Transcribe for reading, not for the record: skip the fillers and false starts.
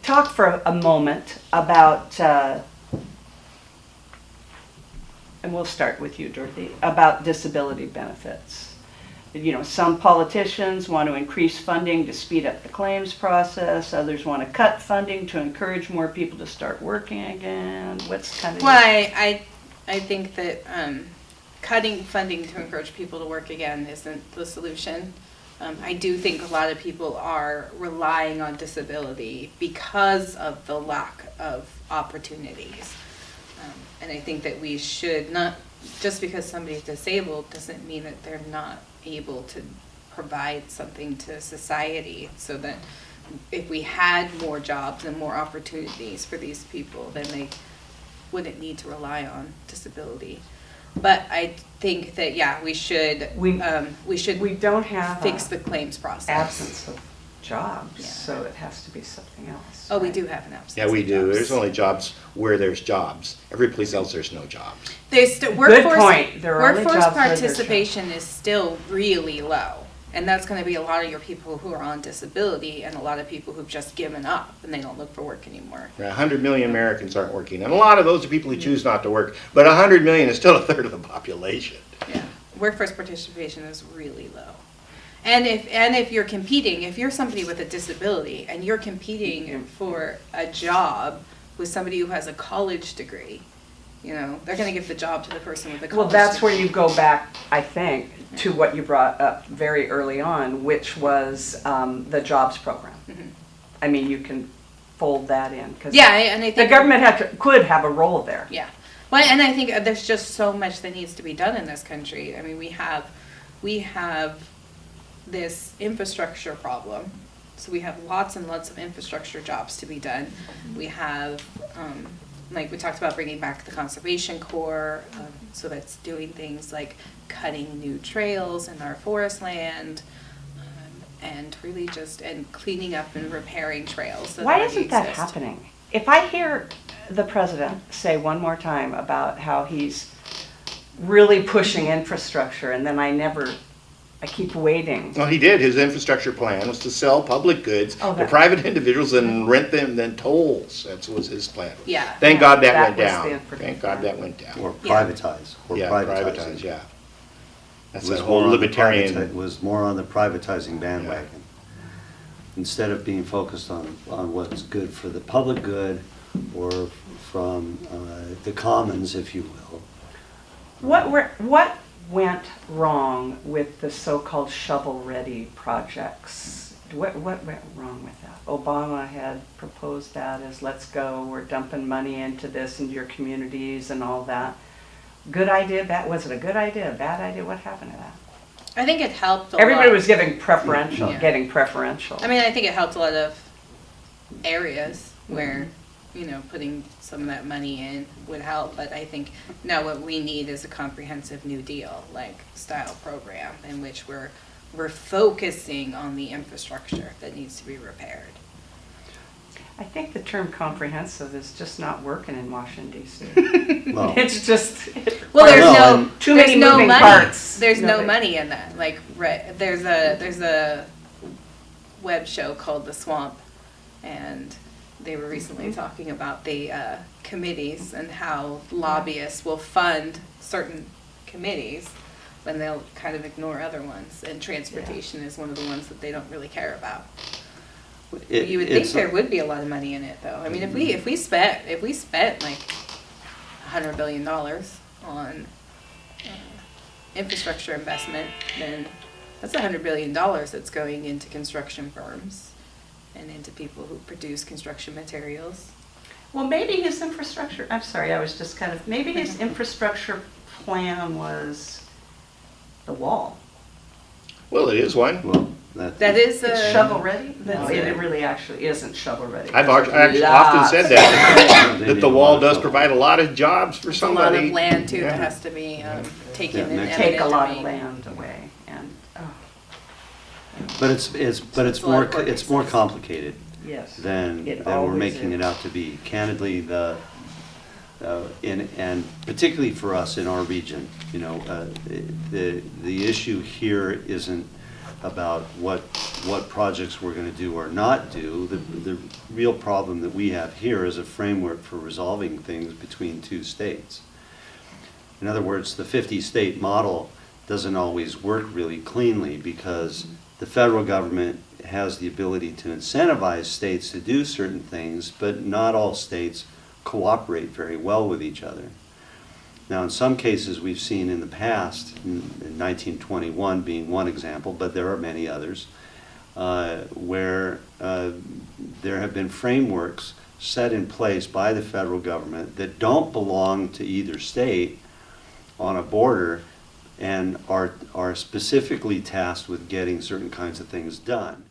talk for a moment about, and we'll start with you, Dorothy, about disability benefits. You know, some politicians want to increase funding to speed up the claims process. Others want to cut funding to encourage more people to start working again. What's kind of... Well, I think that cutting funding to encourage people to work again isn't the solution. I do think a lot of people are relying on disability because of the lack of opportunities. And I think that we should not, just because somebody's disabled doesn't mean that they're not able to provide something to society, so that if we had more jobs and more opportunities for these people, then they wouldn't need to rely on disability. But I think that, yeah, we should We don't have fix the claims process. absence of jobs, Yeah. so it has to be something else. Oh, we right? do have an absence. Yeah, we of do. jobs. There's only jobs where there's jobs. Every place else, there's no jobs. There's still workforce. point. There are only Workforce jobs where there's participation is still really low, and that's going to be a lot of your people who are on disability, and a lot of people who've just given up and they don't look for work anymore. 100 million Americans aren't working, and a lot of those are people who choose not to work. But 100 million is still a third of the population. Yeah, workforce participation is really low. And if you're competing, if you're somebody with a disability and you're competing for a job with somebody who has a college degree, you know, they're going to give the job to the person with the college Well, that's degree. where you go back, I think, to what you brought up very early on, which was the jobs program. Mhm. I mean, you can fold that in. 'Cause Yeah, and I think the government could have a role there. Yeah, well, and I think there's just so much that needs to be done in this country. I mean, we have this infrastructure problem, so we have lots and lots of infrastructure jobs to be done. We have, like we talked about, bringing back the Conservation Corps, so that's doing things like cutting new trails in our forest land, and really just cleaning up and repairing trails that Why already isn't that exist. happening? If I hear the president say one more time about how he's really pushing infrastructure, and then I keep waiting. Well, he did. His infrastructure plan was to sell public goods Oh, to that- private individuals and rent them then tolls. That was his plan. Yeah. Thank God that That went was the down. infrastructure Thank God plan. that went down. Or Yeah. privatize, or Yeah, privatizing. privatize, yeah. That's It was that whole more on the libertarian. was more on the privatizing bandwagon. Instead of being focused on what's good for the public good, or from the commons, if you will. What went wrong with the so-called shovel-ready projects? What went wrong with that? Obama had proposed that as, let's go, we're dumping money into this, into your communities and all that. Good idea, bad, was it a good idea, a bad idea? What happened to that? I think it helped a lot. Everybody was getting preferential. I mean, I think it helped a lot of areas where, you know, putting some of that money in would help, but I think now what we need is a comprehensive New Deal, like, style program in which we're focusing on the infrastructure that needs to be repaired. I think the term comprehensive is just not working in Washington DC. Well, It's just, Well, there's Well, no, and- Too there's many no moving money. parts. There's no Nobody- money in that. Like, there's a web show called The Swamp, and they were recently talking about the committees and how lobbyists will fund certain committees when they'll kind of ignore other ones, and transportation is one of the ones that they don't really care about. You would think there would be a lot of money in it, though. I mean, if we spent like $100 billion on infrastructure investment, then that's $100 billion that's going into construction firms and into people who produce construction materials. well, maybe his infrastructure, I'm sorry, I was just kind of, maybe his infrastructure plan was the wall. Well, it is one. Well, That is It's a shovel-ready? No, That's it it. really actually isn't shovel-ready. I've actually often said that the wall does provide a lot of jobs for it's a lot somebody. of land too Yeah. that has to be taken Yeah, in next- Take a eminent lot of domain. land away, and, oh, But it's a lot of work more pieces. complicated yes. than It we're always making is. it out to be. Candidly, and particularly for us in our region, you know, the issue here isn't about what projects we're going to do or not do. The real problem that we have here is a framework for resolving things between two states. In other words, the 50-state model doesn't always work really cleanly because the federal government has the ability to incentivize states to do certain things, but not all states cooperate very well with each other. Now, in some cases we've seen in the past, in 1921 being one example, but there are many others, where there have been frameworks set in place by the federal government that don't belong to either state on a border and are specifically tasked with getting certain kinds of things done.